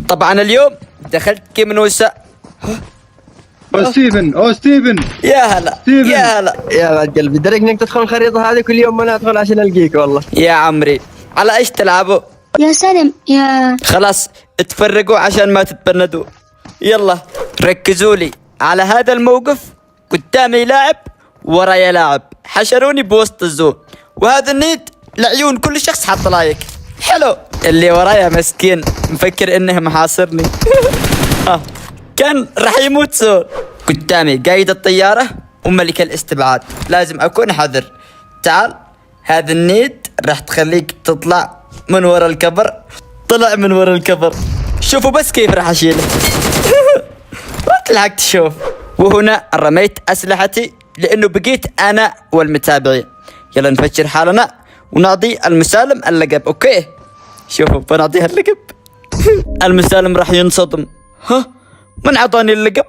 طبعا اليوم دخلت كيمنوسا. او ستيفن يا هلا ستيفن. يا هلا يا بعد قلبي درك انك تدخل الخريطة هذه كل يوم، انا ادخل عشان القيك والله. يا عمري، على ايش تلعبوا؟ يا سلام يا خلاص اتفرقوا عشان ما تتبندوا. يلا ركزوا لي على هذا الموقف. قدامي لاعب ورايا لاعب، حشروني بوسط الزون، وهذا النيد لعيون كل شخص حط لايك. حلو. اللي ورايا مسكين مفكر انه محاصرني. كان راح يموت زون. قدامي قايد الطيارة وملك الاستبعاد، لازم اكون حذر. تعال، هذا النيد راح تخليك تطلع من ورا الكبر. طلع من ورا الكبر، شوفوا بس كيف راح اشيله. ما تلحق تشوف. وهنا رميت اسلحتي لانه بقيت انا والمتابعين. يلا نفجر حالنا ونعطي المسالم اللقب. اوكي شوفوا بنعطيها اللقب. المسالم راح ينصدم. من عطاني اللقب؟